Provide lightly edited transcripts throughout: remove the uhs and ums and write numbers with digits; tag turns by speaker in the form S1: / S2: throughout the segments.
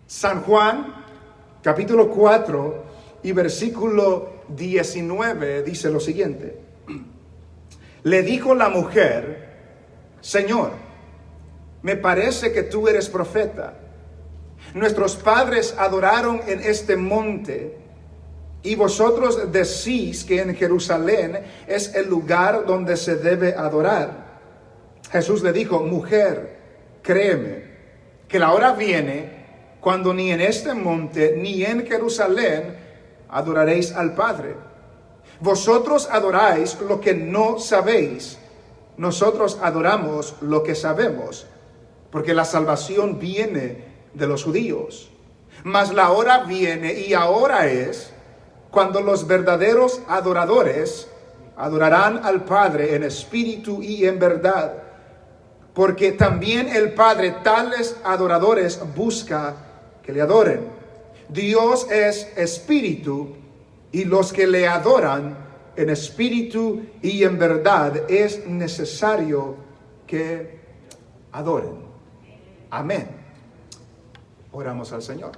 S1: San Juan, capítulo 4 y versículo 19 dice lo siguiente. Le dijo la mujer: Señor, me parece que tú eres profeta. Nuestros padres adoraron en este monte, y vosotros decís que en Jerusalén es el lugar donde se debe adorar. Jesús le dijo: mujer, créeme, que la hora viene cuando ni en este monte ni en Jerusalén adoraréis al Padre. Vosotros adoráis lo que no sabéis. Nosotros adoramos lo que sabemos, porque la salvación viene de los judíos. Mas la hora viene, y ahora es, cuando los verdaderos adoradores adorarán al Padre en espíritu y en verdad, porque también el Padre tales adoradores busca que le adoren. Dios es espíritu, y los que le adoran en espíritu y en verdad es necesario que adoren. Amén. Oramos al Señor.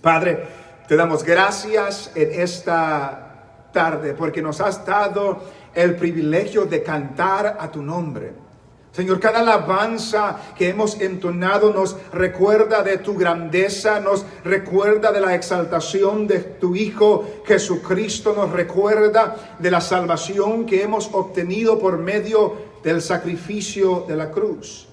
S1: Padre, te damos gracias en esta tarde porque nos has dado el privilegio de cantar a tu nombre. Señor, cada alabanza que hemos entonado nos recuerda de tu grandeza, nos recuerda de la exaltación de tu Hijo Jesucristo, nos recuerda de la salvación que hemos obtenido por medio del sacrificio de la cruz.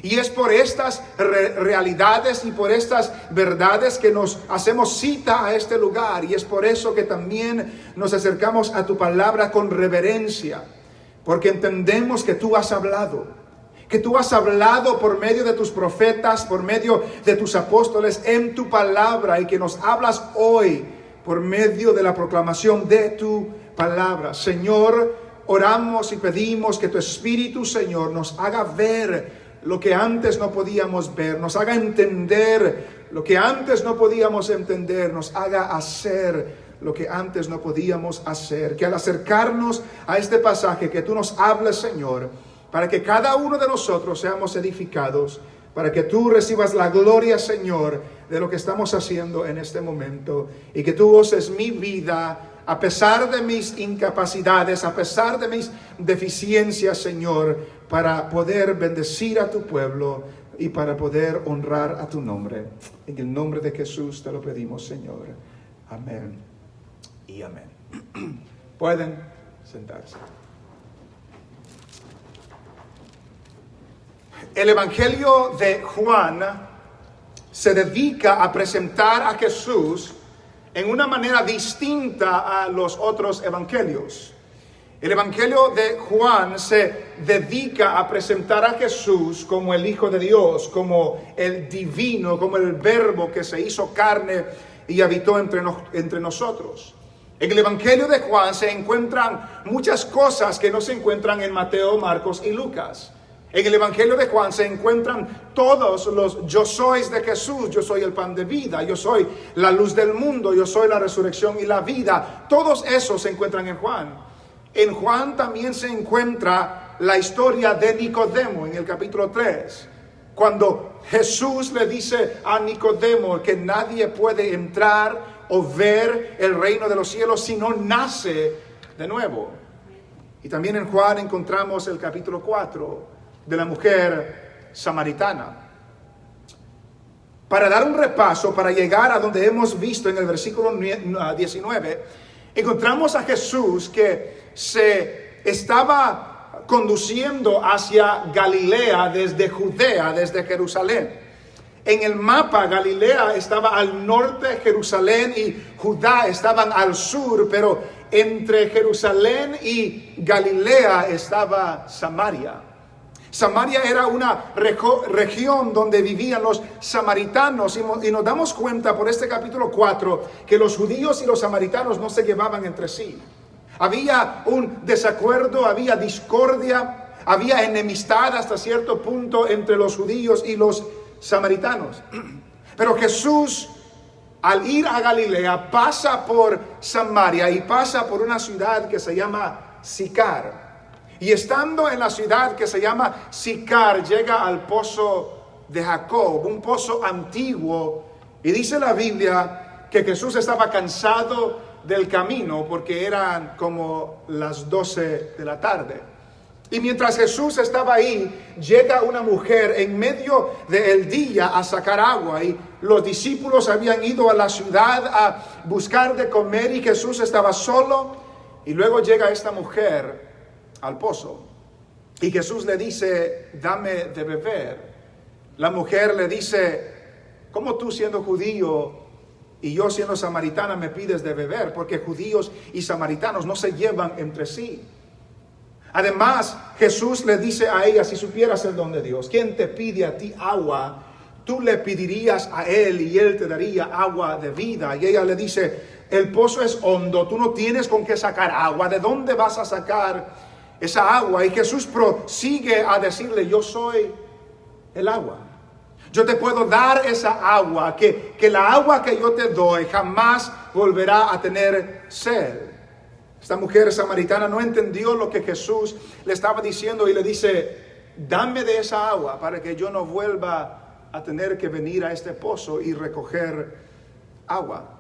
S1: Y es por estas realidades y por estas verdades que nos hacemos cita a este lugar. Y es por eso que también nos acercamos a tu palabra con reverencia, porque entendemos que tú has hablado. Que tú has hablado por medio de tus profetas, por medio de tus apóstoles en tu palabra, y que nos hablas hoy por medio de la proclamación de tu palabra. Señor, oramos y pedimos que tu Espíritu, Señor, nos haga ver lo que antes no podíamos ver, nos haga entender lo que antes no podíamos entender, nos haga hacer lo que antes no podíamos hacer. Que al acercarnos a este pasaje, que tú nos hables, Señor, para que cada uno de nosotros seamos edificados, para que tú recibas la gloria, Señor, de lo que estamos haciendo en este momento, y que tú uses mi vida a pesar de mis incapacidades, a pesar de mis deficiencias, Señor, para poder bendecir a tu pueblo y para poder honrar a tu nombre. En el nombre de Jesús te lo pedimos, Señor. Amén y amén. Pueden sentarse. El Evangelio de Juan se dedica a presentar a Jesús en una manera distinta a los otros evangelios. El Evangelio de Juan se dedica a presentar a Jesús como el Hijo de Dios, como el divino, como el Verbo que se hizo carne y habitó entre nosotros. En el Evangelio de Juan se encuentran muchas cosas que no se encuentran en Mateo, Marcos y Lucas. En el Evangelio de Juan se encuentran todos los yo sois de Jesús. Yo soy el pan de vida, yo soy la luz del mundo, yo soy la resurrección y la vida. Todos esos se encuentran en Juan. En Juan también se encuentra la historia de Nicodemo en el capítulo 3. Cuando Jesús le dice a Nicodemo que nadie puede entrar o ver el reino de los cielos si no nace de nuevo. Y también en Juan encontramos el capítulo 4 de la mujer samaritana. Para dar un repaso, para llegar a donde hemos visto en el versículo 19, encontramos a Jesús que se estaba conduciendo hacia Galilea desde Judea, desde Jerusalén. En el mapa, Galilea estaba al norte, Jerusalén y Judá estaban al sur, pero entre Jerusalén y Galilea estaba Samaria. Samaria era una región donde vivían los samaritanos, y nos damos cuenta por este capítulo 4 que los judíos y los samaritanos no se llevaban entre sí. Había un desacuerdo, había discordia, había enemistad hasta cierto punto entre los judíos y los samaritanos. Pero Jesús, al ir a Galilea, pasa por Samaria y pasa por una ciudad que se llama Sicar. Y estando en la ciudad que se llama Sicar, llega al pozo de Jacob, un pozo antiguo Y dice la Biblia que Jesús estaba cansado del camino porque eran como las 12 de la tarde. Y mientras Jesús estaba ahí, llega una mujer en medio del día a sacar agua. Y los discípulos habían ido a la ciudad a buscar de comer y Jesús estaba solo. Y luego llega esta mujer al pozo. Y Jesús le dice, dame de beber. La mujer le dice, ¿cómo tú siendo judío y yo siendo samaritana me pides de beber? Porque judíos y samaritanos no se llevan entre sí. Además, Jesús le dice a ella, si supieras el don de Dios, ¿quién te pide a ti agua? Tú le pedirías a él y él te daría agua de vida. Y ella le dice, el pozo es hondo, tú no tienes con qué sacar agua. ¿De dónde vas a sacar esa agua? Y Jesús prosigue a decirle, yo soy el agua. Yo te puedo dar esa agua, que la agua que yo te doy jamás volverá a tener sed. Esta mujer samaritana no entendió lo que Jesús le estaba diciendo y le dice, dame de esa agua para que yo no vuelva a tener que venir a este pozo y recoger agua.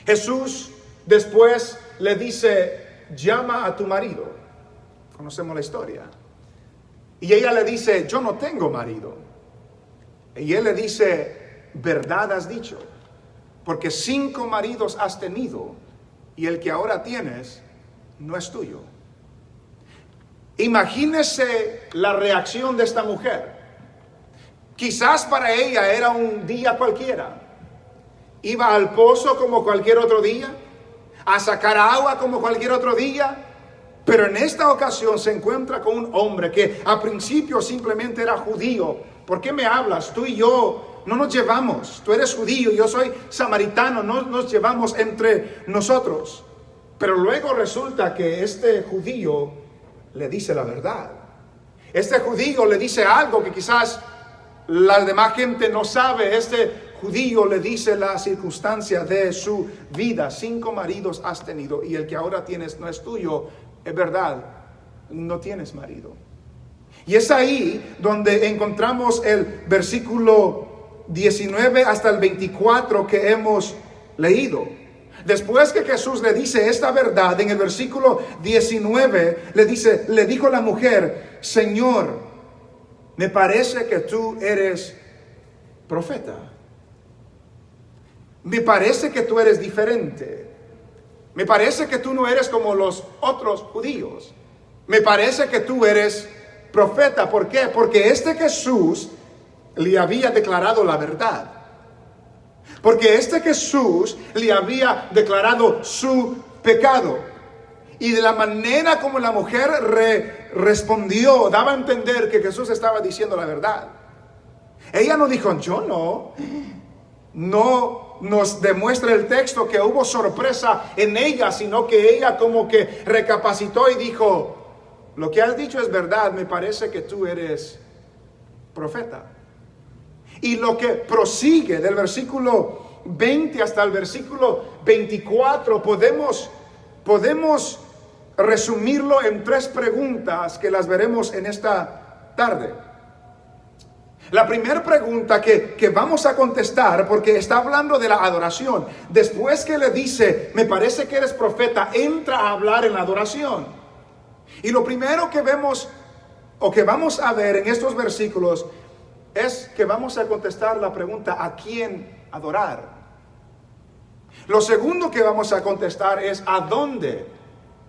S1: Jesús después le dice, llama a tu marido. Conocemos la historia. Y ella le dice, yo no tengo marido. Y él le dice, verdad has dicho, porque 5 maridos has tenido y el que ahora tienes no es tuyo. Imagínese la reacción de esta mujer. Quizás para ella era un día cualquiera. Iba al pozo como cualquier otro día, a sacar agua como cualquier otro día, pero en esta ocasión se encuentra con un hombre que a principio simplemente era judío. ¿Por qué me hablas? Tú y yo no nos llevamos. Tú eres judío, yo soy samaritano, no nos llevamos entre nosotros. Pero luego resulta que este judío le dice la verdad. Este judío le dice algo que quizás la demás gente no sabe. Este judío le dice la circunstancia de su vida. 5 maridos has tenido y el que ahora tienes no es tuyo. Es verdad, no tienes marido. Y es ahí donde encontramos el versículo 19 hasta el 24 que hemos leído. Después que Jesús le dice esta verdad, en el versículo 19 le dijo la mujer, Señor, me parece que tú eres profeta. Me parece que tú eres diferente. Me parece que tú no eres como los otros judíos. Me parece que tú eres profeta. ¿Por qué? Porque este Jesús le había declarado la verdad. Porque este Jesús le había declarado su pecado. Y de la manera como la mujer respondió, daba a entender que Jesús estaba diciendo la verdad. Ella no dijo, yo no nos demuestra el texto que hubo sorpresa en ella, sino que ella como que recapacitó y dijo, lo que has dicho es verdad, me parece que tú eres profeta. Y lo que prosigue del versículo 20 hasta el versículo 24, podemos resumirlo en 3 preguntas que las veremos en esta tarde. La primera pregunta que vamos a contestar, porque está hablando de la adoración. Después que le dice, me parece que eres profeta, entra a hablar en la adoración. Y lo primero que vemos, o que vamos a ver en estos versículos, es que vamos a contestar la pregunta, ¿a quién adorar? Lo segundo que vamos a contestar es, ¿a dónde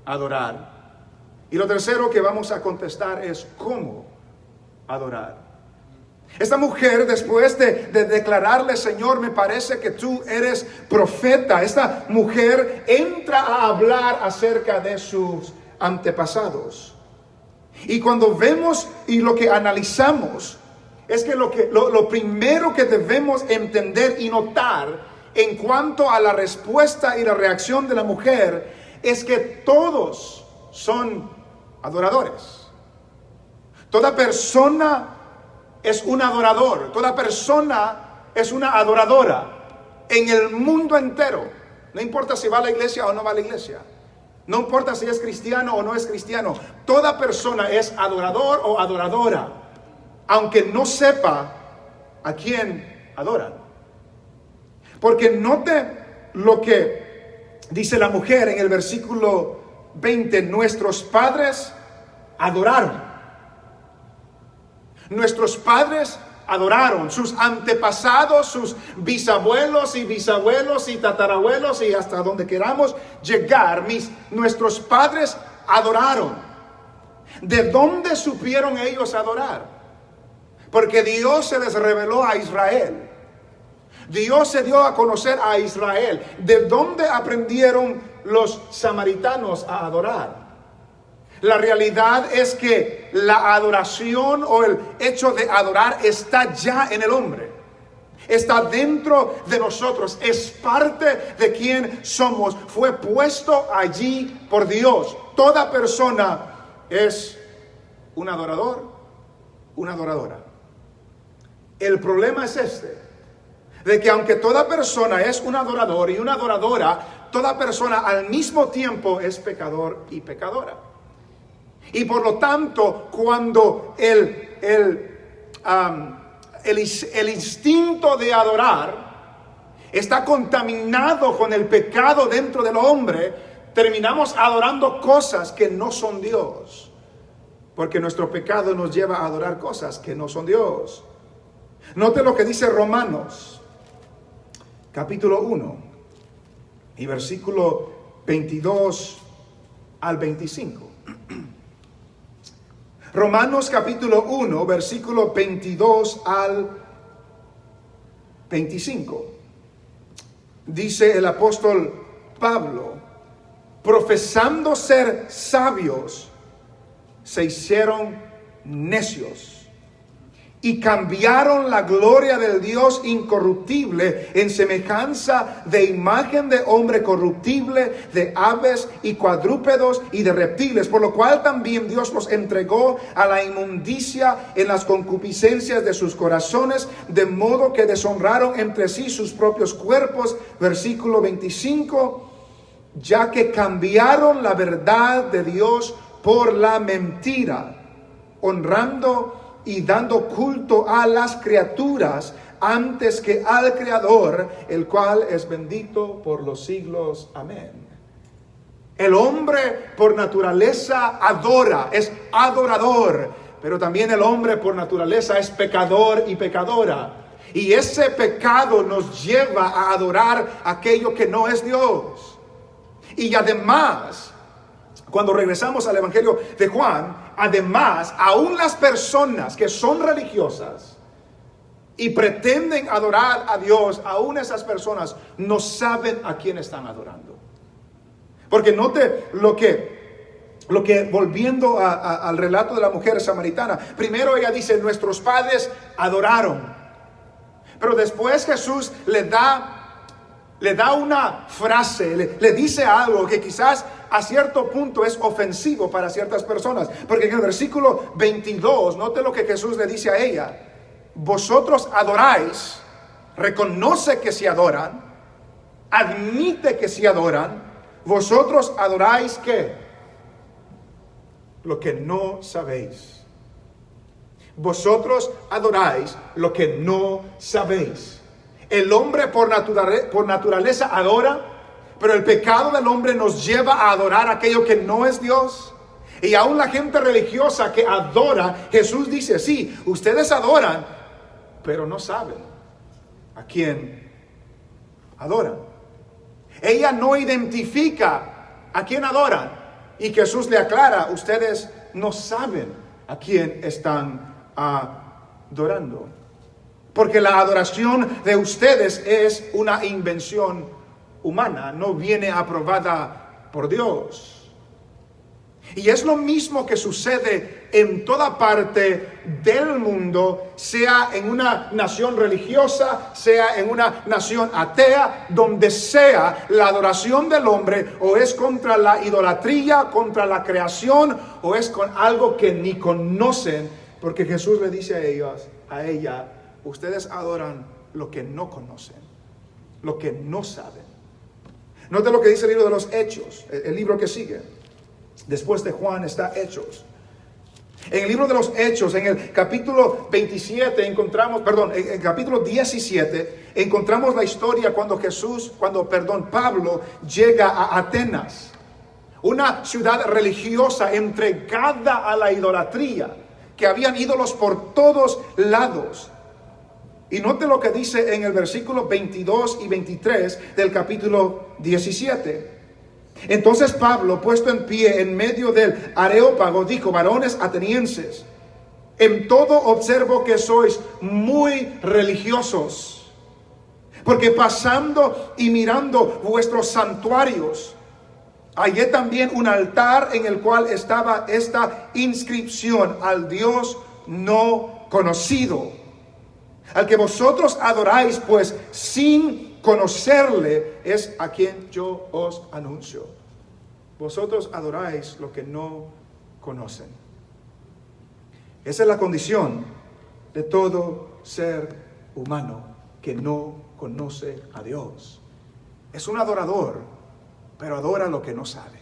S1: adorar? Y lo tercero que vamos a contestar es, ¿cómo adorar? Esta mujer, después de declararle, Señor, me parece que tú eres profeta, esta mujer entra a hablar acerca de sus antepasados. Y cuando vemos y lo que analizamos, es que lo primero que debemos entender y notar en cuanto a la respuesta y la reacción de la mujer es que todos son adoradores. Toda persona es un adorador, toda persona es una adoradora en el mundo entero. No importa si va a la iglesia o no va a la iglesia. No importa si es cristiano o no es cristiano. Toda persona es adorador o adoradora, aunque no sepa a quién adoran. Porque note lo que dice la mujer en el versículo 20. Nuestros padres adoraron. Nuestros padres adoraron. Sus antepasados, sus bisabuelos y tatarabuelos y hasta donde queramos llegar, nuestros padres adoraron. ¿De dónde supieron ellos adorar? Porque Dios se les reveló a Israel. Dios se dio a conocer a Israel. ¿De dónde aprendieron los samaritanos a adorar? La realidad es que la adoración o el hecho de adorar está ya en el hombre. Está dentro de nosotros. Es parte de quien somos. Fue puesto allí por Dios. Toda persona es un adorador, una adoradora. El problema es de que aunque toda persona es un adorador y una adoradora, toda persona al mismo tiempo es pecador y pecadora. Y por lo tanto, cuando el instinto de adorar está contaminado con el pecado dentro del hombre, terminamos adorando cosas que no son Dios. Porque nuestro pecado nos lleva a adorar cosas que no son Dios. Note lo que dice Romanos, capítulo 1, y versículo 22 al 25. Romanos capítulo 1, versículo 22 al 25. Dice el apóstol Pablo: profesando ser sabios, se hicieron necios y cambiaron la gloria del Dios incorruptible en semejanza de imagen de hombre corruptible, de aves y cuadrúpedos y de reptiles, por lo cual también Dios los entregó a la inmundicia en las concupiscencias de sus corazones, de modo que deshonraron entre sí sus propios cuerpos. Versículo 25, ya que cambiaron la verdad de Dios por la mentira, honrando y dando culto a las criaturas antes que al Creador, el cual es bendito por los siglos. Amén. El hombre por naturaleza adora, es adorador, pero también el hombre por naturaleza es pecador y pecadora. Y ese pecado nos lleva a adorar aquello que no es Dios. Y además, cuando regresamos al Evangelio de Juan, además, aún las personas que son religiosas y pretenden adorar a Dios, aún esas personas no saben a quién están adorando. Porque note lo que volviendo al relato de la mujer samaritana, primero ella dice: nuestros padres adoraron. Pero después Jesús le da una frase, le dice algo que quizás a cierto punto es ofensivo para ciertas personas. Porque en el versículo 22, note lo que Jesús le dice a ella: vosotros adoráis, reconoce que se adoran, admite que se adoran, vosotros adoráis ¿qué? Lo que no sabéis. Vosotros adoráis lo que no sabéis. El hombre por naturaleza adora, pero el pecado del hombre nos lleva a adorar aquello que no es Dios. Y aún la gente religiosa que adora, Jesús dice: sí, ustedes adoran, pero no saben a quién adoran. Ella no identifica a quién adoran, y Jesús le aclara: ustedes no saben a quién están adorando. Porque la adoración de ustedes es una invención humana, no viene aprobada por Dios. Y es lo mismo que sucede en toda parte del mundo, sea en una nación religiosa, sea en una nación atea, donde sea, la adoración del hombre o es contra la idolatría, contra la creación, o es con algo que ni conocen, porque Jesús le dice a ella: ustedes adoran lo que no conocen, lo que no saben. Note lo que dice el libro de los Hechos, el libro que sigue. Después de Juan está Hechos. En el libro de los Hechos, en el capítulo 27, en el capítulo 17, encontramos la historia cuando Pablo llega a Atenas, una ciudad religiosa entregada a la idolatría, que habían ídolos por todos lados. Y note lo que dice en el versículo 22 y 23 del capítulo 17. Entonces Pablo, puesto en pie en medio del Areópago, dijo: varones atenienses, en todo observo que sois muy religiosos, porque pasando y mirando vuestros santuarios, hallé también un altar en el cual estaba esta inscripción: al Dios no conocido, al que vosotros adoráis, pues sin conocerle es a quien yo os anuncio. Vosotros adoráis lo que no conocen. Esa es la condición de todo ser humano que no conoce a Dios. Es un adorador, pero adora lo que no sabe.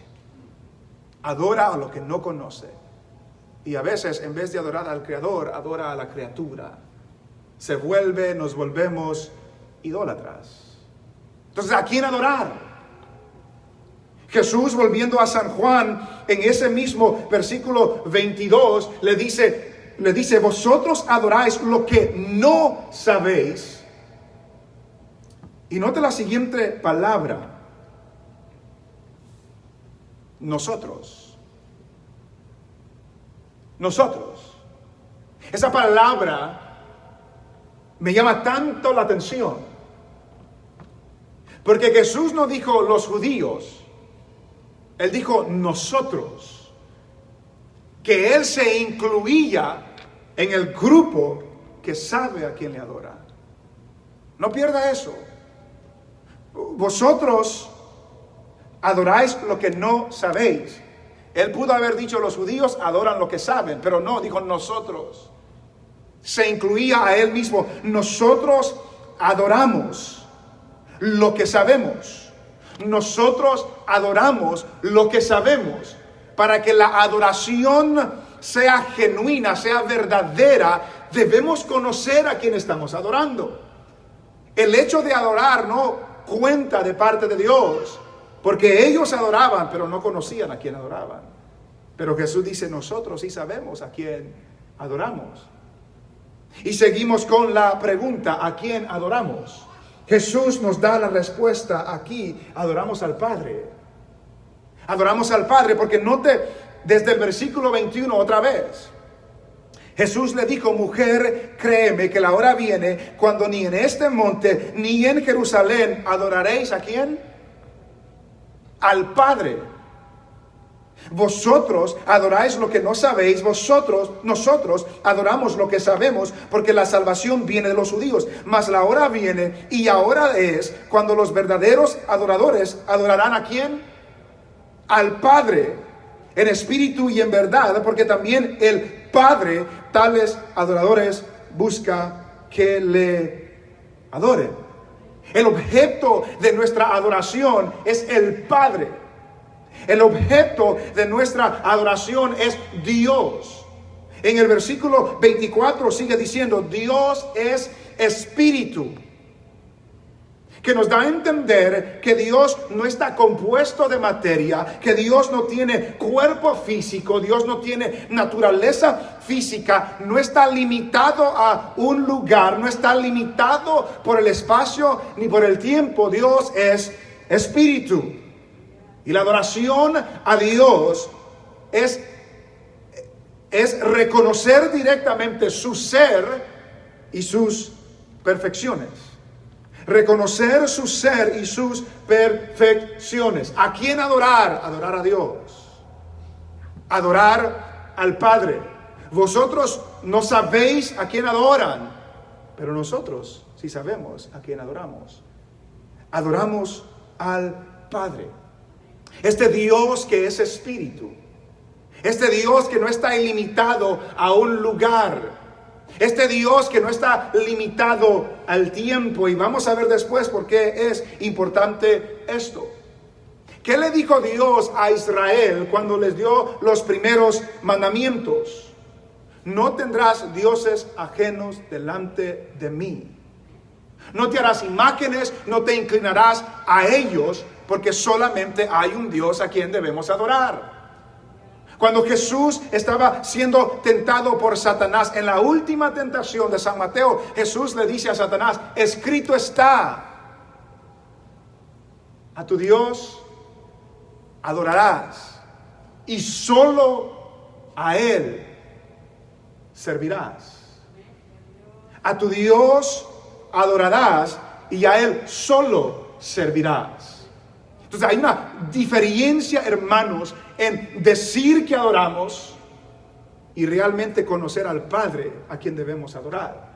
S1: Adora a lo que no conoce. Y a veces, en vez de adorar al Creador, adora a la criatura. Nos volvemos idólatras. Entonces, ¿a quién adorar? Jesús, volviendo a San Juan, en ese mismo versículo 22, le dice: vosotros adoráis lo que no sabéis. Y note la siguiente palabra: nosotros. Nosotros. Esa palabra me llama tanto la atención, porque Jesús no dijo los judíos, Él dijo nosotros, que Él se incluía en el grupo que sabe a quién le adora. No pierda eso. Vosotros adoráis lo que no sabéis. Él pudo haber dicho los judíos adoran lo que saben, pero no, dijo nosotros. Se incluía a Él mismo. Nosotros adoramos lo que sabemos. Nosotros adoramos lo que sabemos. Para que la adoración sea genuina, sea verdadera, debemos conocer a quien estamos adorando. El hecho de adorar no cuenta de parte de Dios, porque ellos adoraban, pero no conocían a quién adoraban. Pero Jesús dice: nosotros sí sabemos a quién adoramos. Y seguimos con la pregunta: ¿a quién adoramos? Jesús nos da la respuesta aquí: adoramos al Padre. Adoramos al Padre, porque note desde el versículo 21 otra vez. Jesús le dijo: mujer, créeme que la hora viene cuando ni en este monte ni en Jerusalén adoraréis ¿a quién? Al Padre. Vosotros adoráis lo que no sabéis, nosotros adoramos lo que sabemos, porque la salvación viene de los judíos. Mas la hora viene, y ahora es, cuando los verdaderos adoradores adorarán ¿a quién? Al Padre, en espíritu y en verdad, porque también el Padre tales adoradores busca que le adoren. El objeto de nuestra adoración es el Padre. El objeto de nuestra adoración es Dios. En el versículo 24 sigue diciendo: Dios es espíritu, que nos da a entender que Dios no está compuesto de materia, que Dios no tiene cuerpo físico, Dios no tiene naturaleza física, no está limitado a un lugar, no está limitado por el espacio ni por el tiempo. Dios es espíritu. Y la adoración a Dios es reconocer directamente su ser y sus perfecciones. Reconocer su ser y sus perfecciones. ¿A quién adorar? Adorar a Dios. Adorar al Padre. Vosotros no sabéis a quién adoran, pero nosotros sí sabemos a quién adoramos. Adoramos al Padre. Este Dios que es espíritu. Este Dios que no está ilimitado a un lugar. Este Dios que no está limitado al tiempo. Y vamos a ver después por qué es importante esto. ¿Qué le dijo Dios a Israel cuando les dio los primeros mandamientos? No tendrás dioses ajenos delante de mí. No te harás imágenes, no te inclinarás a ellos, porque solamente hay un Dios a quien debemos adorar. Cuando Jesús estaba siendo tentado por Satanás, en la última tentación de San Mateo, Jesús le dice a Satanás: escrito está, a tu Dios adorarás y solo a Él servirás. A tu Dios adorarás y a Él solo servirás. Entonces hay una diferencia, hermanos, en decir que adoramos y realmente conocer al Padre a quien debemos adorar.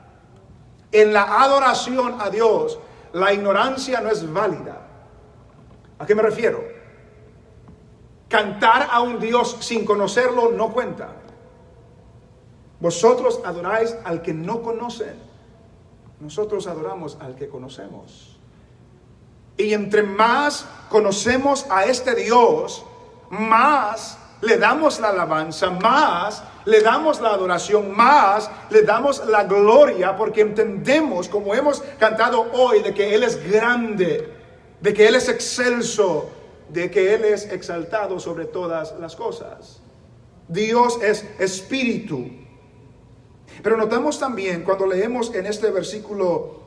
S1: En la adoración a Dios, la ignorancia no es válida. ¿A qué me refiero? Cantar a un Dios sin conocerlo no cuenta. Vosotros adoráis al que no conocen. Nosotros adoramos al que conocemos. Y entre más conocemos a este Dios, más le damos la alabanza, más le damos la adoración, más le damos la gloria, porque entendemos, como hemos cantado hoy, de que Él es grande, de que Él es excelso, de que Él es exaltado sobre todas las cosas. Dios es espíritu. Pero notamos también cuando leemos en este versículo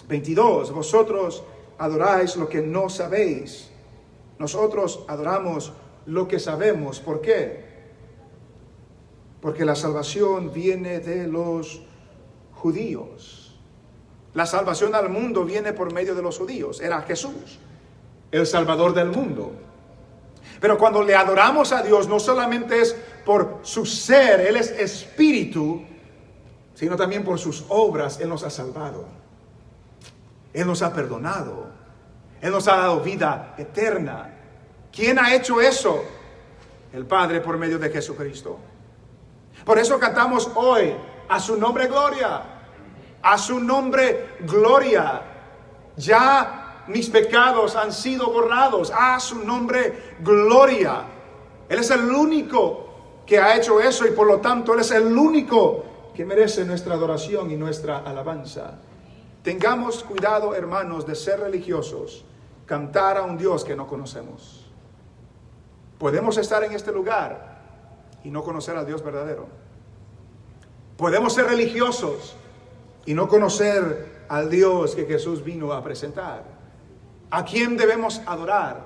S1: 22, vosotros adoráis lo que no sabéis. Nosotros adoramos lo que sabemos. ¿Por qué? Porque la salvación viene de los judíos. La salvación al mundo viene por medio de los judíos. Era Jesús, el Salvador del mundo. Pero cuando le adoramos a Dios, no solamente es por su ser, Él es espíritu, sino también por sus obras. Él nos ha salvado, Él nos ha perdonado, Él nos ha dado vida eterna. ¿Quién ha hecho eso? El Padre por medio de Jesucristo. Por eso cantamos hoy: a su nombre gloria, a su nombre gloria. Ya mis pecados han sido borrados, a su nombre gloria. Él es el único que ha hecho eso y por lo tanto Él es el único que merece nuestra adoración y nuestra alabanza. Tengamos cuidado, hermanos, de ser religiosos, cantar a un Dios que no conocemos. Podemos estar en este lugar y no conocer al Dios verdadero. Podemos ser religiosos y no conocer al Dios que Jesús vino a presentar. ¿A quién debemos adorar?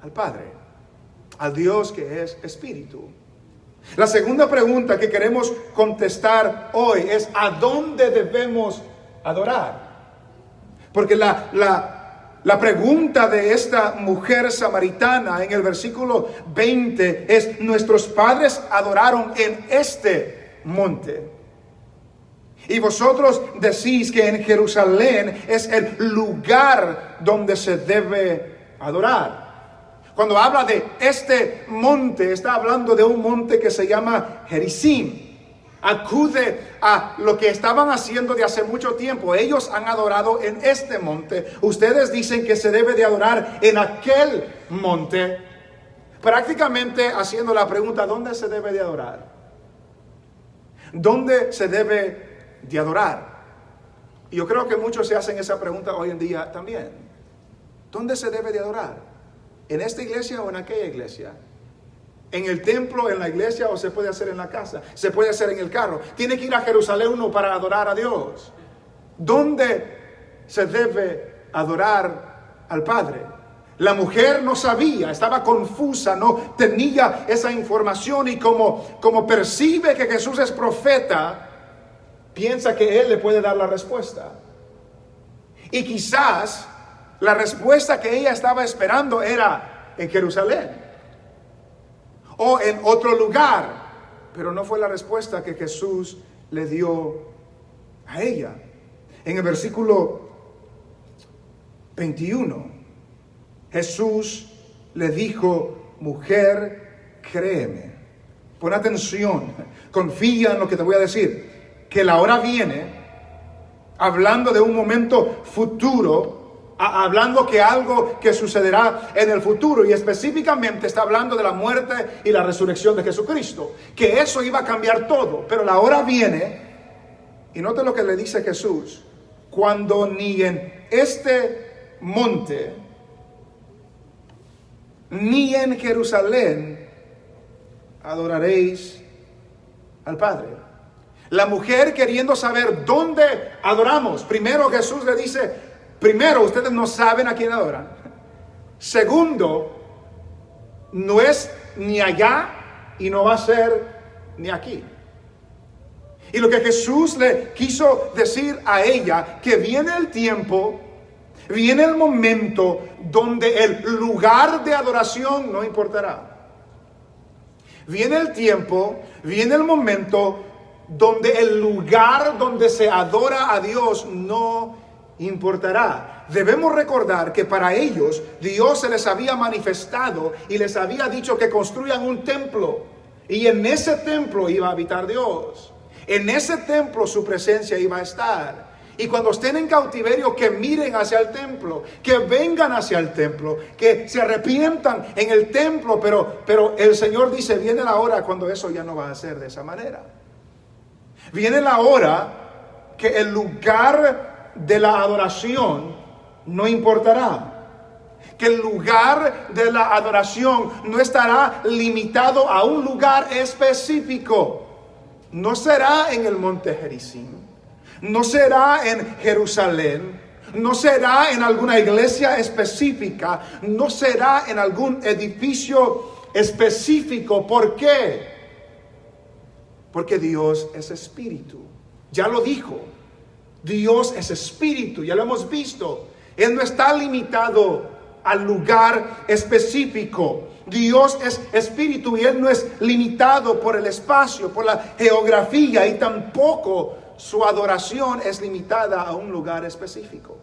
S1: Al Padre, al Dios que es espíritu. La segunda pregunta que queremos contestar hoy es: ¿a dónde debemos adorar? Porque la pregunta de esta mujer samaritana en el versículo 20 es: nuestros padres adoraron en este monte, y vosotros decís que en Jerusalén es el lugar donde se debe adorar. Cuando habla de este monte, está hablando de un monte que se llama Gerizim. Acude a lo que estaban haciendo de hace mucho tiempo. Ellos han adorado en este monte. Ustedes dicen que se debe de adorar en aquel monte. Prácticamente haciendo la pregunta: ¿dónde se debe de adorar? ¿Dónde se debe de adorar? Y yo creo que muchos se hacen esa pregunta hoy en día también. ¿Dónde se debe de adorar? ¿En esta iglesia o en aquella iglesia? ¿En el templo, en la iglesia, o se puede hacer en la casa? ¿Se puede hacer en el carro? ¿Tiene que ir a Jerusalén uno para adorar a Dios? ¿Dónde se debe adorar al Padre? La mujer no sabía, estaba confusa, no tenía esa información, y como percibe que Jesús es profeta, piensa que Él le puede dar la respuesta. Y quizás la respuesta que ella estaba esperando era en Jerusalén o en otro lugar, pero no fue la respuesta que Jesús le dio a ella. En el versículo 21, Jesús le dijo: mujer, créeme. Pon atención, confía en lo que te voy a decir, que la hora viene, hablando de un momento futuro, hablando que algo que sucederá en el futuro, y específicamente está hablando de la muerte y la resurrección de Jesucristo, que eso iba a cambiar todo. Pero la hora viene, y note lo que le dice Jesús: cuando ni en este monte ni en Jerusalén adoraréis al Padre. La mujer queriendo saber dónde adoramos. Primero Jesús le dice: primero, ustedes no saben a quién adoran. Segundo, no es ni allá y no va a ser ni aquí. Y lo que Jesús le quiso decir a ella, que viene el tiempo, viene el momento donde el lugar de adoración no importará. Viene el tiempo, viene el momento donde el lugar donde se adora a Dios no importará. Debemos recordar que para ellos Dios se les había manifestado y les había dicho que construyan un templo, y en ese templo iba a habitar Dios. En ese templo su presencia iba a estar. Y cuando estén en cautiverio, que miren hacia el templo, que vengan hacia el templo, que se arrepientan en el templo. Pero el Señor dice: viene la hora cuando eso ya no va a ser de esa manera. Viene la hora que el lugar de la adoración no importará. Que el lugar de la adoración no estará limitado a un lugar específico. No será en el monte Gerizim, no será en Jerusalén, no será en alguna iglesia específica, no será en algún edificio específico. ¿Por qué? Porque Dios es espíritu. Ya lo dijo. Dios es espíritu, ya lo hemos visto. Él no está limitado al lugar específico. Dios es espíritu y Él no es limitado por el espacio, por la geografía, y tampoco su adoración es limitada a un lugar específico.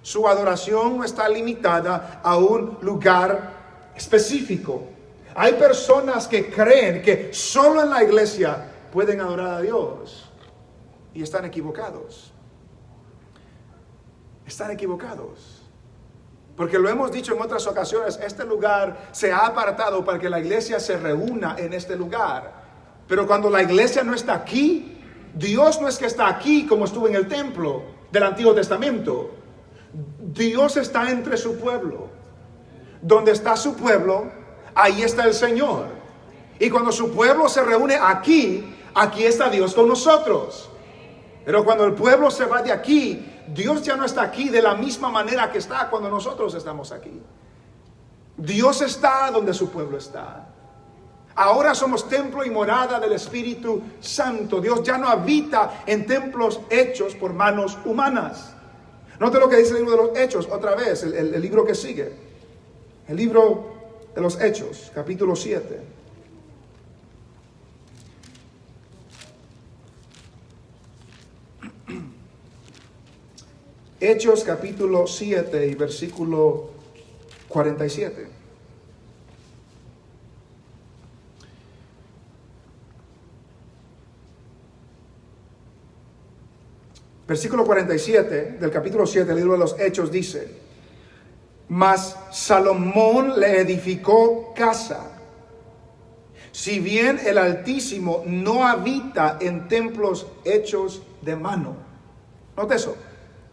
S1: Su adoración no está limitada a un lugar específico. Hay personas que creen que solo en la iglesia pueden adorar a Dios, y están equivocados. Están equivocados. Porque lo hemos dicho en otras ocasiones, este lugar se ha apartado para que la iglesia se reúna en este lugar. Pero cuando la iglesia no está aquí, Dios no es que está aquí como estuvo en el templo del Antiguo Testamento. Dios está entre su pueblo. Donde está su pueblo, ahí está el Señor. Y cuando su pueblo se reúne aquí, aquí está Dios con nosotros. Pero cuando el pueblo se va de aquí, Dios ya no está aquí de la misma manera que está cuando nosotros estamos aquí. Dios está donde su pueblo está. Ahora somos templo y morada del Espíritu Santo. Dios ya no habita en templos hechos por manos humanas. Note lo que dice el libro de los Hechos, otra vez, el libro que sigue. El libro de los Hechos, capítulo 7. Hechos capítulo 7 y versículo 47. Versículo 47 del capítulo 7 del libro de los Hechos dice: mas Salomón le edificó casa, si bien el Altísimo no habita en templos hechos de mano. Note eso.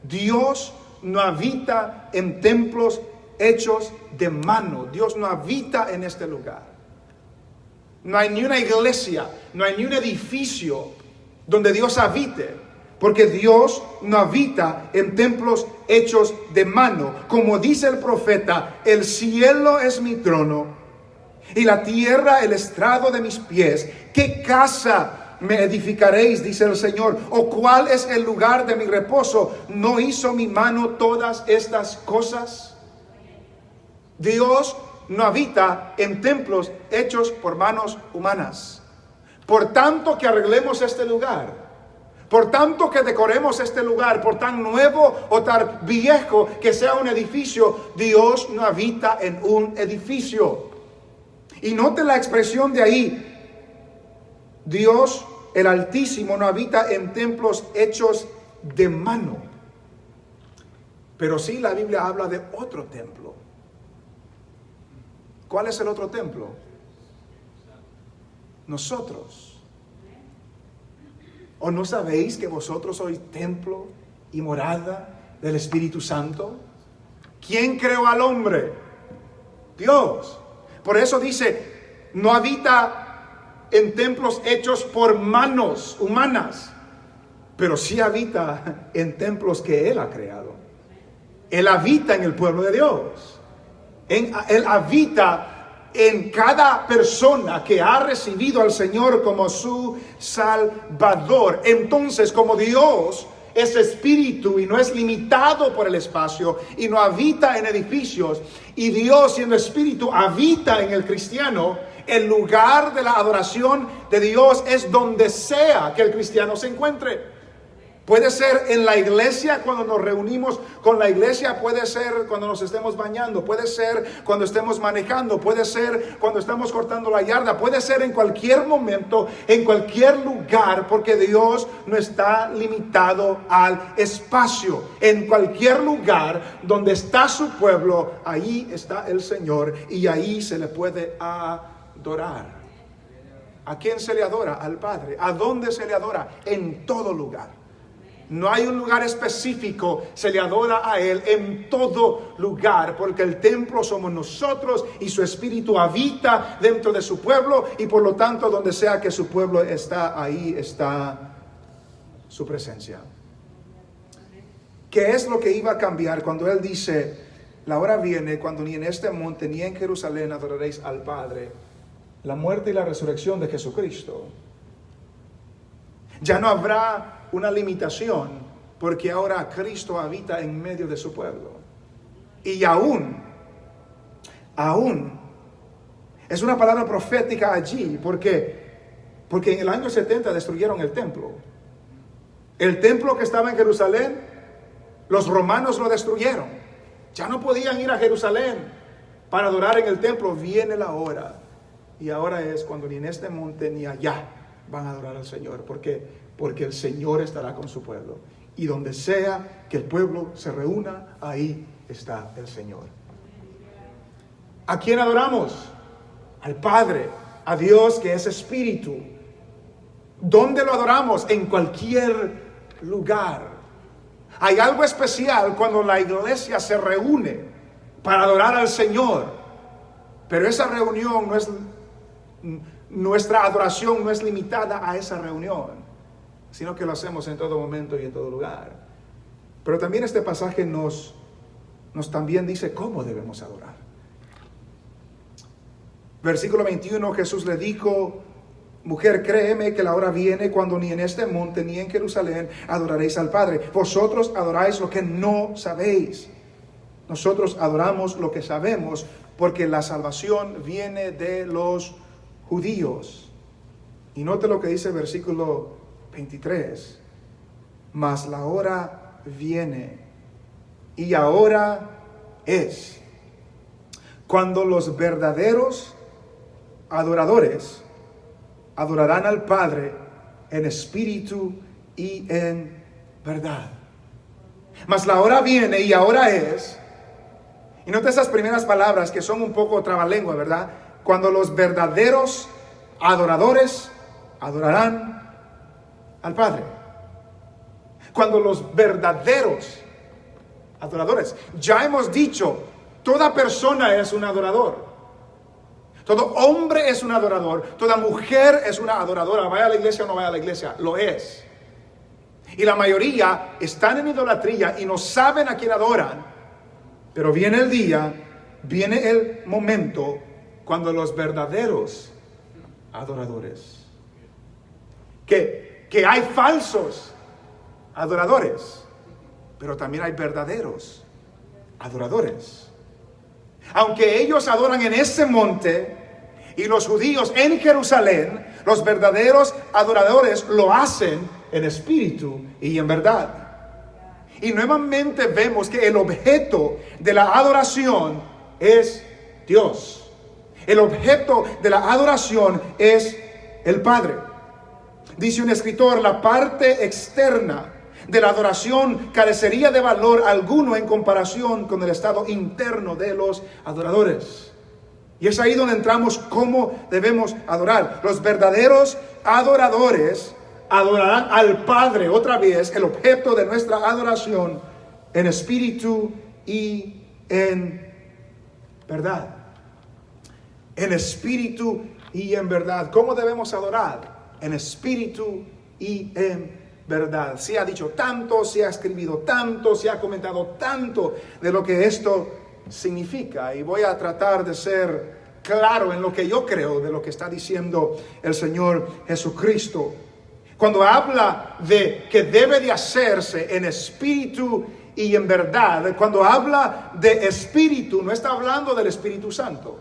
S1: Dios no habita en templos hechos de mano. Dios no habita en este lugar. No hay ni una iglesia, no hay ni un edificio donde Dios habite, porque Dios no habita en templos hechos de mano. Como dice el profeta: el cielo es mi trono y la tierra el estrado de mis pies. ¿Qué casa me edificaréis?, dice el Señor, o cuál es el lugar de mi reposo. ¿No hizo mi mano todas estas cosas? Dios no habita en templos hechos por manos humanas. Por tanto que arreglemos este lugar, por tanto que decoremos este lugar, por tan nuevo o tan viejo que sea un edificio, Dios no habita en un edificio. Y note la expresión de ahí: Dios, el Altísimo, no habita en templos hechos de mano. Pero sí la Biblia habla de otro templo. ¿Cuál es el otro templo? Nosotros. ¿O no sabéis que vosotros sois templo y morada del Espíritu Santo? ¿Quién creó al hombre? Dios. Por eso dice, no habita en templos hechos por manos humanas, pero sí habita en templos que Él ha creado. Él habita en el pueblo de Dios. Él habita en cada persona que ha recibido al Señor como su Salvador. Entonces, como Dios es espíritu y no es limitado por el espacio y no habita en edificios, y Dios, siendo espíritu, habita en el cristiano, el lugar de la adoración de Dios es donde sea que el cristiano se encuentre. Puede ser en la iglesia cuando nos reunimos con la iglesia, puede ser cuando nos estemos bañando, puede ser cuando estemos manejando, puede ser cuando estamos cortando la yarda, puede ser en cualquier momento, en cualquier lugar, porque Dios no está limitado al espacio. En cualquier lugar donde está su pueblo, ahí está el Señor y ahí se le puede adorar. ¿A quién se le adora? Al Padre. ¿A dónde se le adora? En todo lugar. No hay un lugar específico, se le adora a Él en todo lugar, porque el templo somos nosotros y su espíritu habita dentro de su pueblo, y por lo tanto donde sea que su pueblo está, ahí está su presencia. ¿Qué es lo que iba a cambiar cuando Él dice, la hora viene cuando ni en este monte ni en Jerusalén adoraréis al Padre? La muerte y la resurrección de Jesucristo. Ya no habrá una limitación, porque ahora Cristo habita en medio de su pueblo. Y aún, es una palabra profética allí, porque en el año 70 destruyeron el templo. El templo que estaba en Jerusalén, los romanos lo destruyeron. Ya no podían ir a Jerusalén para adorar en el templo. Viene la hora, y ahora es cuando ni en este monte ni allá van a adorar al Señor, porque el Señor estará con su pueblo, y donde sea que el pueblo se reúna, ahí está el Señor. ¿A quién adoramos? Al Padre, a Dios que es espíritu. ¿Dónde lo adoramos? En cualquier lugar. Hay algo especial cuando la iglesia se reúne para adorar al Señor, pero esa reunión no es, nuestra adoración no es limitada a esa reunión, sino que lo hacemos en todo momento y en todo lugar. Pero también este pasaje nos también dice cómo debemos adorar. Versículo 21, Jesús le dijo, mujer, créeme que la hora viene cuando ni en este monte ni en Jerusalén adoraréis al Padre. Vosotros adoráis lo que no sabéis. Nosotros adoramos lo que sabemos, porque la salvación viene de los judíos. Y note lo que dice el versículo 23, mas la hora viene y ahora es cuando los verdaderos adoradores adorarán al Padre en espíritu y en verdad. Mas la hora viene y ahora es, y nota esas primeras palabras que son un poco trabalengua, ¿verdad? Cuando los verdaderos adoradores adorarán al Padre. Cuando los verdaderos adoradores. Ya hemos dicho, toda persona es un adorador. Todo hombre es un adorador. Toda mujer es una adoradora. Vaya a la iglesia o no vaya a la iglesia, lo es. Y la mayoría están en idolatría y no saben a quién adoran. Pero viene el día, viene el momento cuando los verdaderos adoradores, que hay falsos adoradores, pero también hay verdaderos adoradores. Aunque ellos adoran en ese monte y los judíos en Jerusalén, los verdaderos adoradores lo hacen en espíritu y en verdad. Y nuevamente vemos que el objeto de la adoración es Dios. El objeto de la adoración es el Padre. Dice un escritor, la parte externa de la adoración carecería de valor alguno en comparación con el estado interno de los adoradores. Y es ahí donde entramos cómo debemos adorar. Los verdaderos adoradores adorarán al Padre, otra vez, el objeto de nuestra adoración, en espíritu y en verdad. En espíritu y en verdad. ¿Cómo debemos adorar? En espíritu y en verdad. Se ha dicho tanto, se ha escrito tanto, se ha comentado tanto de lo que esto significa. Y voy a tratar de ser claro en lo que yo creo de lo que está diciendo el Señor Jesucristo. Cuando habla de que debe de hacerse en espíritu y en verdad, cuando habla de espíritu, no está hablando del Espíritu Santo.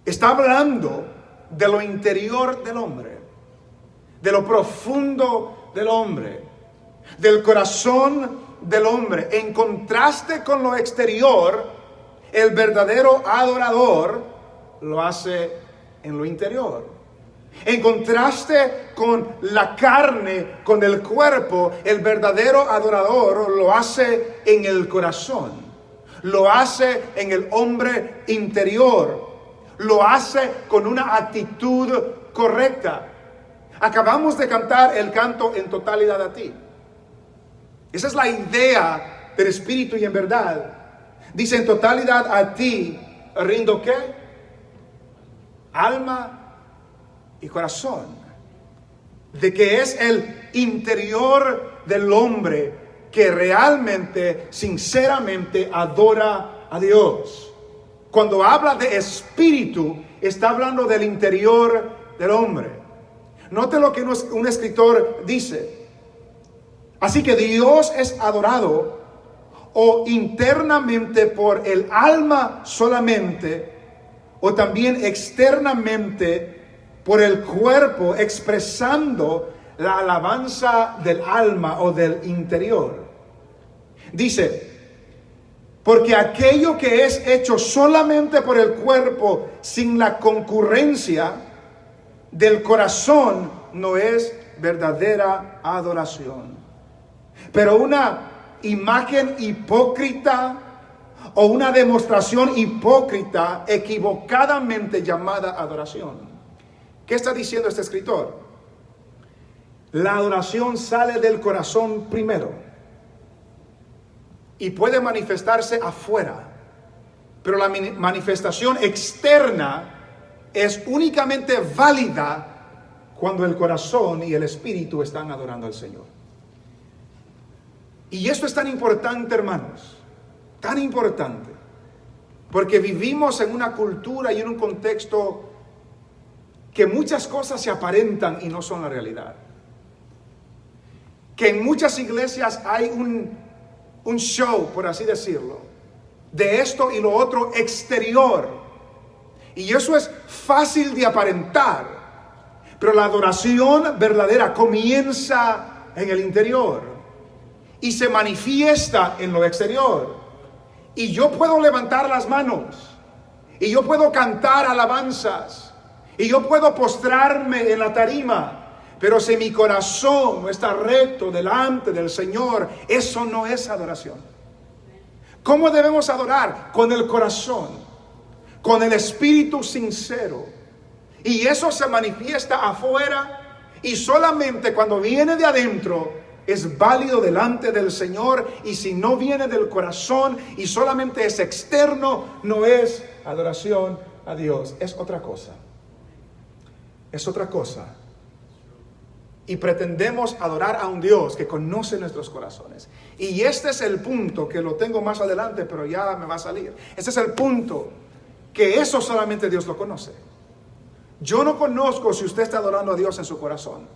S1: Está hablando de lo interior del hombre, de lo profundo del hombre, del corazón del hombre. En contraste con lo exterior, el verdadero adorador lo hace en lo interior. En contraste con la carne, con el cuerpo, el verdadero adorador lo hace en el corazón, lo hace en el hombre interior, lo hace con una actitud correcta. Acabamos de cantar el canto En totalidad a ti. Esa es la idea del espíritu y en verdad. Dice: en totalidad a ti rindo ¿qué? Alma y corazón. De que es el interior del hombre que realmente, sinceramente adora a Dios. Cuando habla de espíritu, está hablando del interior del hombre. Note lo que un escritor dice. Así que Dios es adorado o internamente por el alma solamente, o también externamente por el cuerpo, expresando la alabanza del alma o del interior. Dice: porque aquello que es hecho solamente por el cuerpo, sin la concurrencia del corazón, no es verdadera adoración. Pero una imagen hipócrita o una demostración hipócrita equivocadamente llamada adoración. ¿Qué está diciendo este escritor? La adoración sale del corazón primero y puede manifestarse afuera, pero la manifestación externa es únicamente válida cuando el corazón y el espíritu están adorando al Señor. Y esto es tan importante, hermanos, tan importante, porque vivimos en una cultura y en un contexto que muchas cosas se aparentan y no son la realidad. Que en muchas iglesias hay un show, por así decirlo, de esto y lo otro exterior. Y eso es fácil de aparentar. Pero la adoración verdadera comienza en el interior y se manifiesta en lo exterior. Y yo puedo levantar las manos, y yo puedo cantar alabanzas, y yo puedo postrarme en la tarima, pero si mi corazón no está recto delante del Señor, eso no es adoración. ¿Cómo debemos adorar? Con el corazón, con el espíritu sincero. Y eso se manifiesta afuera, y solamente cuando viene de adentro es válido delante del Señor. Y si no viene del corazón y solamente es externo, no es adoración a Dios, es otra cosa. Es otra cosa. Y pretendemos adorar a un Dios que conoce nuestros corazones. Y este es el punto, que lo tengo más adelante, pero ya me va a salir. Este es el punto, que eso solamente Dios lo conoce. Yo no conozco si usted está adorando a Dios en su corazón.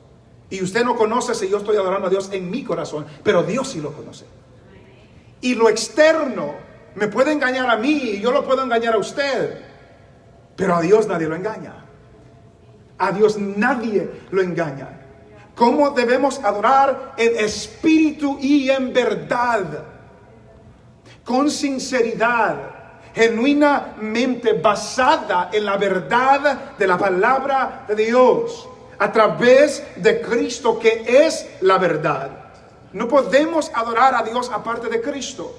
S1: Y usted no conoce si yo estoy adorando a Dios en mi corazón. Pero Dios sí lo conoce. Y lo externo me puede engañar a mí y yo lo puedo engañar a usted. Pero a Dios nadie lo engaña. A Dios nadie lo engaña. ¿Cómo debemos adorar? En espíritu y en verdad, con sinceridad, genuinamente basada en la verdad de la palabra de Dios, a través de Cristo, que es la verdad. No podemos adorar a Dios aparte de Cristo.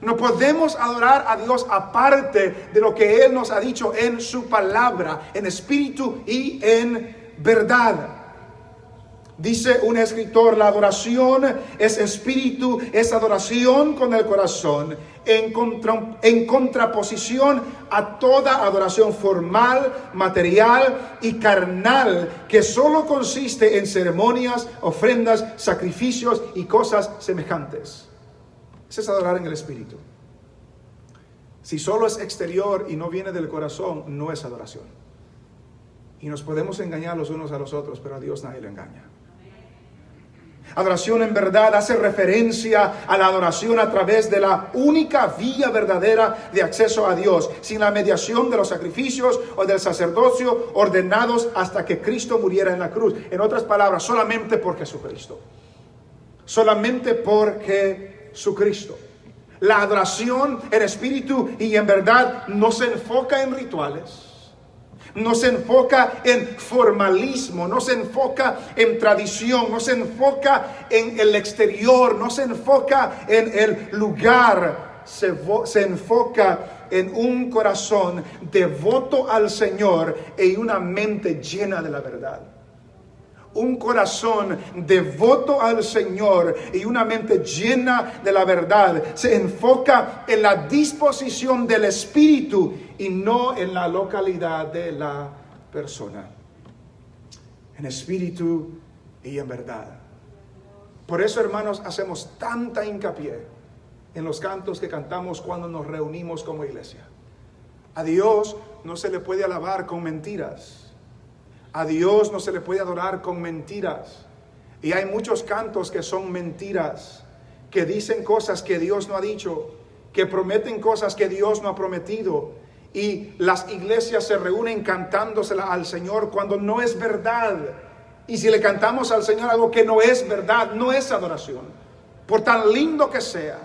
S1: No podemos adorar a Dios aparte de lo que Él nos ha dicho en su palabra, en espíritu y en verdad. Dice un escritor, la adoración es espíritu, es adoración con el corazón, en contraposición a toda adoración formal, material y carnal, que solo consiste en ceremonias, ofrendas, sacrificios y cosas semejantes. Ese es adorar en el espíritu. Si solo es exterior y no viene del corazón, no es adoración. Y nos podemos engañar los unos a los otros, pero a Dios nadie le engaña. Adoración en verdad hace referencia a la adoración a través de la única vía verdadera de acceso a Dios, sin la mediación de los sacrificios o del sacerdocio ordenados hasta que Cristo muriera en la cruz. En otras palabras, solamente por Jesucristo. Solamente por Jesucristo. La adoración en espíritu y en verdad no se enfoca en rituales. No se enfoca en formalismo, no se enfoca en tradición, no se enfoca en el exterior, no se enfoca en el lugar, se enfoca en un corazón devoto al Señor y una mente llena de la verdad. Un corazón devoto al Señor y una mente llena de la verdad se enfoca en la disposición del espíritu y no en la localidad de la persona. En espíritu y en verdad. Por eso, hermanos, hacemos tanta hincapié en los cantos que cantamos cuando nos reunimos como iglesia. A Dios no se le puede alabar con mentiras. A Dios no se le puede adorar con mentiras. Y hay muchos cantos que son mentiras, que dicen cosas que Dios no ha dicho, que prometen cosas que Dios no ha prometido. Y las iglesias se reúnen cantándosela al Señor cuando no es verdad. Y si le cantamos al Señor algo que no es verdad, no es adoración. Por tan lindo que sea,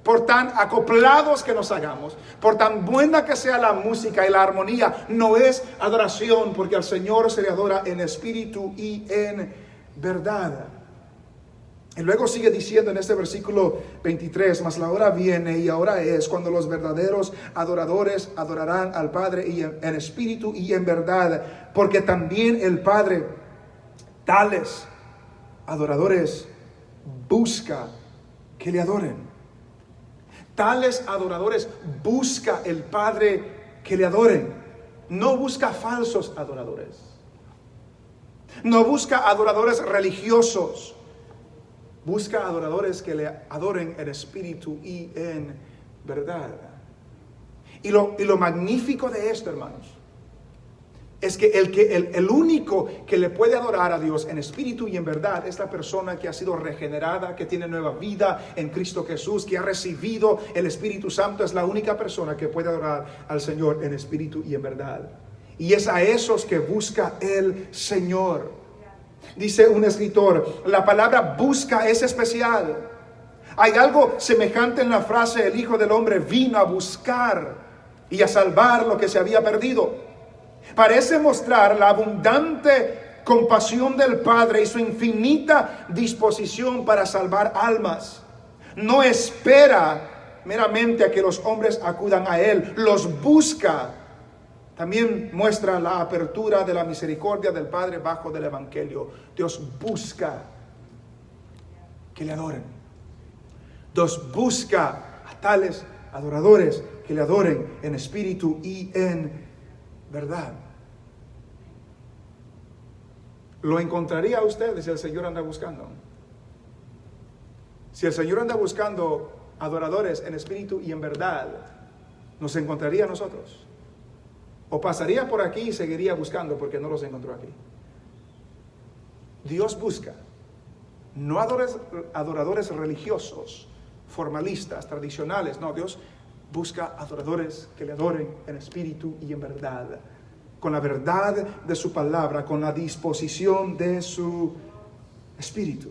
S1: por tan acoplados que nos hagamos, por tan buena que sea la música y la armonía, no es adoración, porque al Señor se le adora en espíritu y en verdad. Y luego sigue diciendo en este versículo 23, mas la hora viene y ahora es cuando los verdaderos adoradores adorarán al Padre y en espíritu y en verdad, porque también el Padre tales adoradores busca que le adoren. Tales adoradores busca el Padre que le adoren. No busca falsos adoradores. No busca adoradores religiosos. Busca adoradores que le adoren en espíritu y en verdad. Y lo magnífico de esto, hermanos, es que el único que le puede adorar a Dios en espíritu y en verdad es la persona que ha sido regenerada, que tiene nueva vida en Cristo Jesús, que ha recibido el Espíritu Santo. Es la única persona que puede adorar al Señor en espíritu y en verdad. Y es a esos que busca el Señor. Dice un escritor, la palabra busca es especial. Hay algo semejante en la frase, el Hijo del Hombre vino a buscar y a salvar lo que se había perdido. Parece mostrar la abundante compasión del Padre y su infinita disposición para salvar almas. No espera meramente a que los hombres acudan a Él, los busca. También muestra la apertura de la misericordia del Padre bajo del Evangelio. Dios busca que le adoren. Dios busca a tales adoradores que le adoren en espíritu y en verdad. ¿Lo encontraría usted si el Señor anda buscando? Si el Señor anda buscando adoradores en espíritu y en verdad, ¿nos encontraría a nosotros? ¿O pasaría por aquí y seguiría buscando porque no los encontró aquí? Dios busca, no adoradores religiosos, formalistas, tradicionales. No, Dios busca adoradores que le adoren en espíritu y en verdad, con la verdad de su palabra, con la disposición de su espíritu.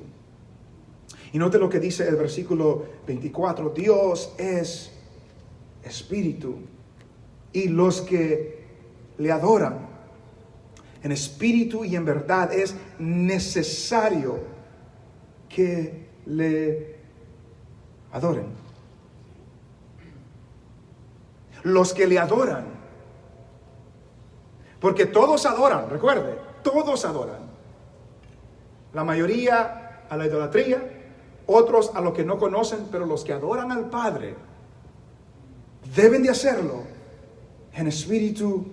S1: Y note lo que dice el versículo 24, Dios es espíritu, y los que le adoran en espíritu y en verdad es necesario que le adoren. Los que le adoran. Porque todos adoran, recuerde, todos adoran. La mayoría a la idolatría, otros a lo que no conocen, pero los que adoran al Padre deben de hacerlo en espíritu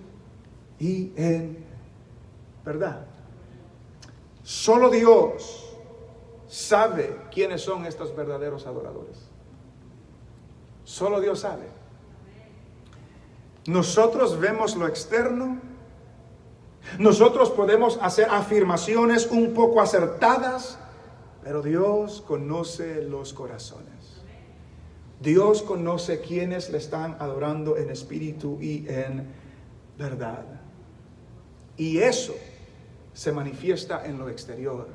S1: y en verdad. Solo Dios sabe quiénes son estos verdaderos adoradores. Solo Dios sabe. Nosotros vemos lo externo. Nosotros podemos hacer afirmaciones un poco acertadas, pero Dios conoce los corazones. Dios conoce quienes le están adorando en espíritu y en verdad. Y eso se manifiesta en lo exterior.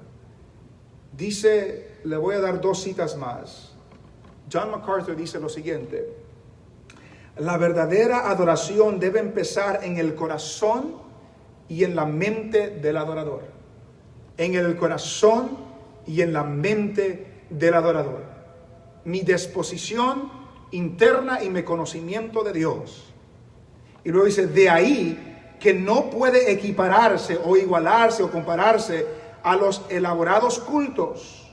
S1: Dice, le voy a dar 2 citas más. John MacArthur dice lo siguiente: la verdadera adoración debe empezar en el corazón y en la mente del adorador. En el corazón y en la mente del adorador. Mi disposición interna y mi conocimiento de Dios. Y luego dice, de ahí que no puede equipararse o igualarse o compararse a los elaborados cultos,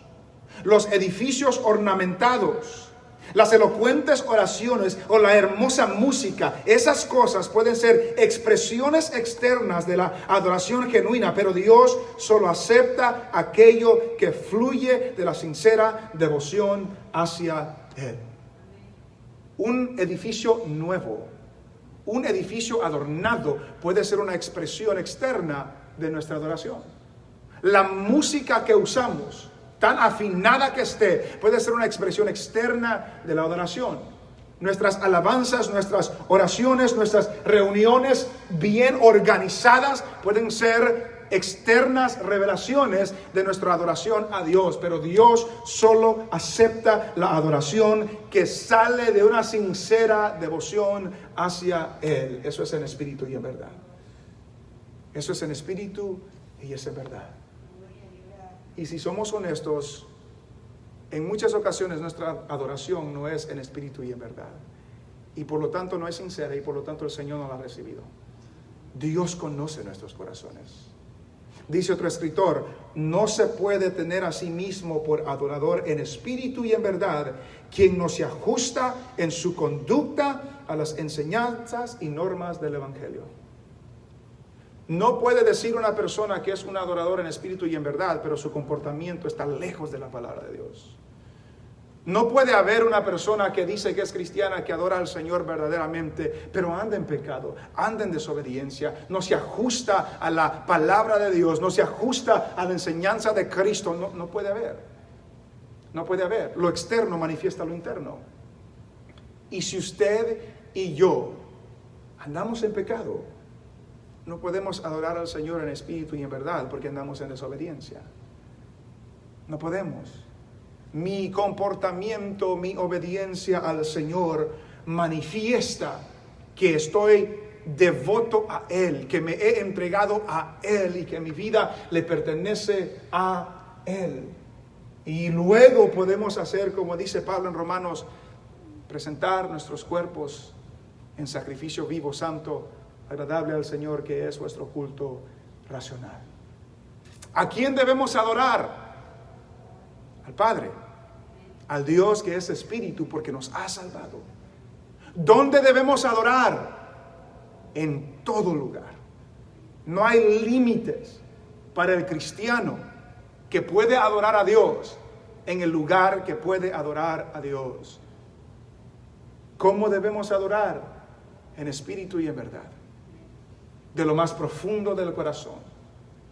S1: los edificios ornamentados, las elocuentes oraciones o la hermosa música. Esas cosas pueden ser expresiones externas de la adoración genuina, pero Dios solo acepta aquello que fluye de la sincera devoción hacia Él. Un edificio nuevo, un edificio adornado puede ser una expresión externa de nuestra adoración. La música que usamos, tan afinada que esté, puede ser una expresión externa de la adoración. Nuestras alabanzas, nuestras oraciones, nuestras reuniones bien organizadas pueden ser externas revelaciones de nuestra adoración a Dios. Pero Dios solo acepta la adoración que sale de una sincera devoción hacia Él. Eso es en espíritu y en verdad. Eso es en espíritu y es en verdad. Y si somos honestos, en muchas ocasiones nuestra adoración no es en espíritu y en verdad. Y por lo tanto no es sincera y por lo tanto el Señor no la ha recibido. Dios conoce nuestros corazones. Dice otro escritor, no se puede tener a sí mismo por adorador en espíritu y en verdad quien no se ajusta en su conducta a las enseñanzas y normas del Evangelio. No puede decir una persona que es un adorador en espíritu y en verdad, pero su comportamiento está lejos de la palabra de Dios. No puede haber una persona que dice que es cristiana, que adora al Señor verdaderamente, pero anda en pecado, anda en desobediencia, no se ajusta a la palabra de Dios, no se ajusta a la enseñanza de Cristo. No puede haber. No puede haber. Lo externo manifiesta lo interno. Y si usted y yo andamos en pecado, no podemos adorar al Señor en espíritu y en verdad porque andamos en desobediencia. No podemos. Mi comportamiento, mi obediencia al Señor manifiesta que estoy devoto a Él, que me he entregado a Él y que mi vida le pertenece a Él. Y luego podemos hacer, como dice Pablo en Romanos, presentar nuestros cuerpos en sacrificio vivo, santo, agradable al Señor, que es vuestro culto racional. ¿A quién debemos adorar? Al Padre, al Dios que es espíritu, porque nos ha salvado. ¿Dónde debemos adorar? En todo lugar. No hay límites para el cristiano que puede adorar a Dios en el lugar que puede adorar a Dios. ¿Cómo debemos adorar? En espíritu y en verdad. De lo más profundo del corazón,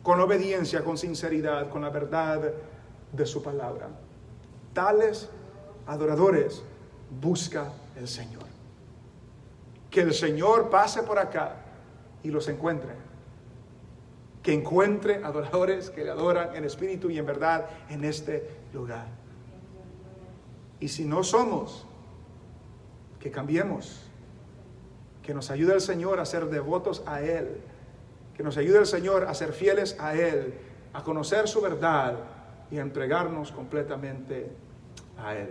S1: con obediencia, con sinceridad, con la verdad de su palabra. Tales adoradores busca el Señor. Que el Señor pase por acá y los encuentre. Que encuentre adoradores que le adoran en espíritu y en verdad en este lugar. Y si no somos, que cambiemos. Que nos ayude el Señor a ser devotos a Él. Que nos ayude el Señor a ser fieles a Él, a conocer su verdad y entregarnos completamente a Él.